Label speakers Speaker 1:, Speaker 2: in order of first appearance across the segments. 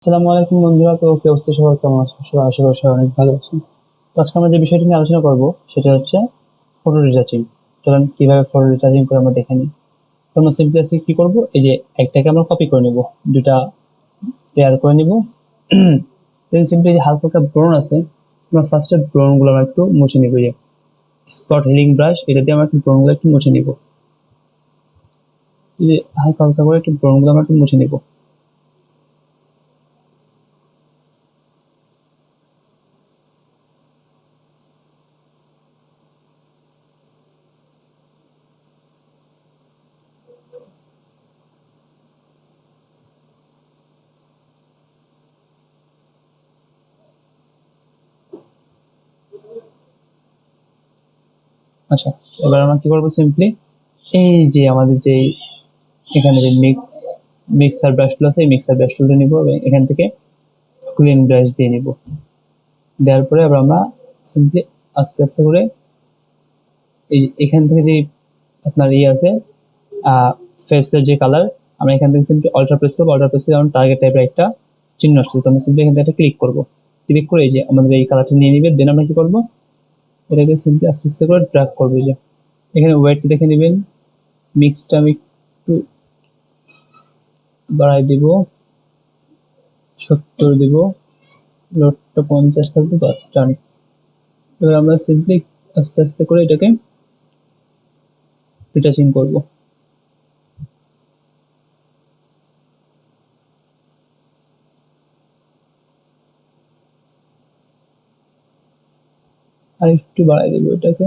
Speaker 1: আসসালামু আলাইকুম বন্ধুরা। তো কি অবস্থা, সবার কেমন আছো? সবাই আশা করি সবাই অনেক ভালো আছেন। তো আজকে আমরা যে বিষয়টি নিয়ে আলোচনা করব সেটা হচ্ছে ফটো রিটাচিং। চলুন কিভাবে ফটো রিটাচিং করে আমরা দেখে নিই। তো আমরা সিম্পলি আজকে কি করব, এই যে একটাকে আমরা কপি করে নিব, দুটা লেয়ার করে নিব। দেন সিম্পলি যে হালকা হালকা ব্রন আছে, আমরা ফার্স্টে ব্রন গুলো আমরা একটু মুছে নিব। যে স্পট হিলিং ব্রাশ, এটা দিয়ে আমরা একটু ব্রন গুলো একটু মুছে নিব। এই যে হালকা হালকা করে একটু ব্রন গুলো আমরা একটু মুছে নিব। আচ্ছা, এবার আমরা কি করবো, সিম্পলি এই যে আমাদের যে এখানে যে মিক্সার ব্রাশ টুল আছে, এই মিক্সার ব্রাশ টুলটা নিব এবং এখান থেকে ক্লিন ব্রাশ দিয়ে নিব। দেওয়ার পরে আবার আমরা সিম্পলি আস্তে আস্তে করে এই এখান থেকে যে আপনার আছে ফেসের যে কালার, আমরা এখান থেকে সিম্পলি অল্টার প্রেস করবো। অল্টার প্রেস করে যেমন টার্গেট টাইপের একটা চিহ্ন আসছে, তো আমরা সিম্পলি এখান থেকে একটা ক্লিক করবো। ক্লিক করে এই যে আমাদের এই কালারটা নিয়ে নিবে। দেন আমরা কি করবো, এটাকে সিম্পলি আস্তে আস্তে করে ড্র্যাগ করবো। যে এখানে ওয়েট দেখে নেবেন, মিক্সটা আমি একটু বাড়াই দিব, 70 দিব, লোডটা 50 থাকবে, বাস ডান। এবার আমরা সিম্পলি আস্তে আস্তে করে এটাকে রিটাচিং করব। আর একটু বাড়াই দেবো এটাকে।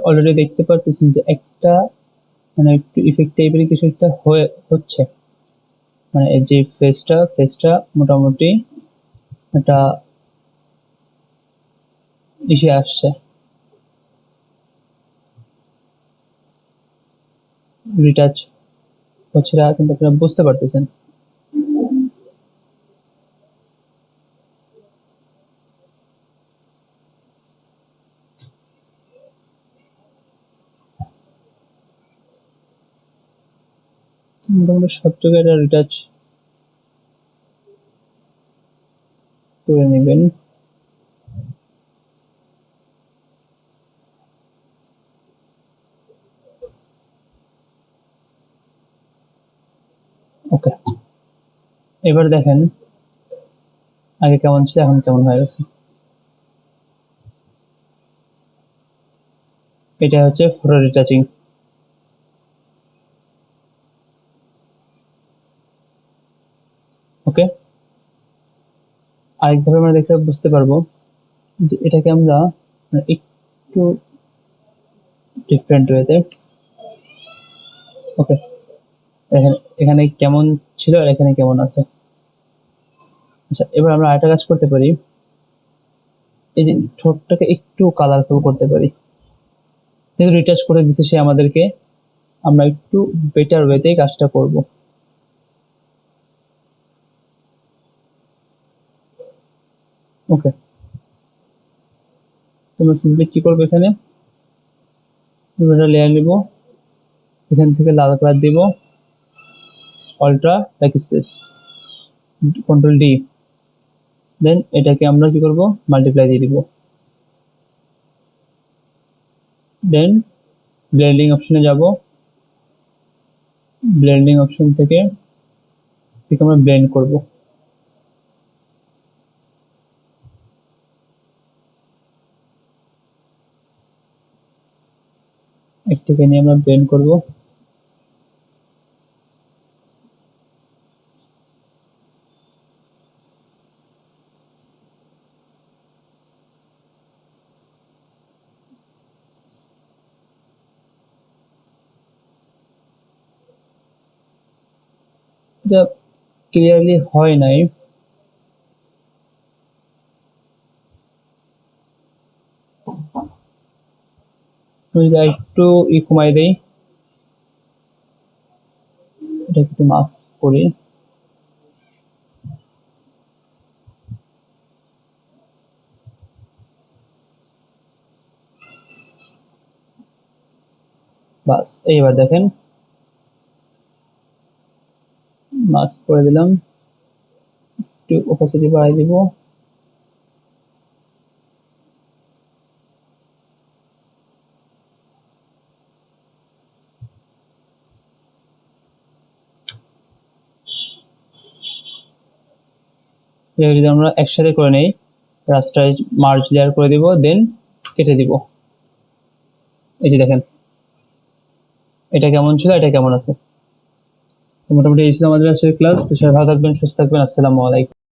Speaker 1: অলরেডি দেখতে পারতেছেন যে একটা মানে একটু ইফেক্ট টাইপের কিছু একটা হচ্ছে। মানে এই যে ফেসটা মোটামুটি একটা ইসে আসছে, রিটাচ হচ্ছে না, কিন্তু আপনারা বুঝতে পারতেছেন। মোটামুটি সব জায়গায় এটা রিটাচ করে নেবেন। ওকে, এবার দেখেন আগে কেমন ছিল, এখন কেমন হয়ে গেছে। এটা হচ্ছে ফটো রিটাচিং। ওকে, আরেকভাবে আমরা দেখে বুঝতে পারবো যে এটাকে আমরা একটু ডিফারেন্ট ওয়েতে, ওকে, এখানে এখানে কেমন ছিল আর এখানে কেমন আছে। আচ্ছা, এবার আমরা আরেকটা কাজ করতে পারি, এই যে ঠোঁটটাকে একটু কালারফুল করতে পারি। যেহেতু রিটাচ করে দিচ্ছে সে আমাদেরকে, আমরা একটু বেটার ওয়েতে কাজটা করব। ওকে, তোমরা সিম্পলি কি করবে, এখানে লেয়ার নিব, এখান থেকে লাল কালার দিব, অল্ট্রা ব্যাক স্পেস, কন্ট্রোল ডি। দেন এটাকে আমরা কি করব, মাল্টিপ্লাই দিয়ে দিব। দেন ব্লেন্ডিং অপশনে যাব, ব্লেন্ডিং অপশন থেকে আমরা ব্লেন্ড করব। একটাকে নিয়ে আমরা ব্লেন্ড করব। এটা ক্লিয়ারলি হয় নাই। একটু কমাই দেই, এটা একটু মাস্ক করি। বাস এইবার দেখেন মাস্ক করে দিলাম, একটু ওপাসিটি বাড়াই দিব। যদি আমরা একসাথে করে নেই, রাস্টারাইজ মার্জ লেয়ার করে দিব, দেন কেটে দিব। এই যে দেখেন এটা কেমন ছিল, এটা কেমন আছে। মোটামুটি এই ছিল আমাদের আজকের ক্লাস। তো সবাই ভালো থাকবেন, সুস্থ থাকবেন। আসসালামু আলাইকুম।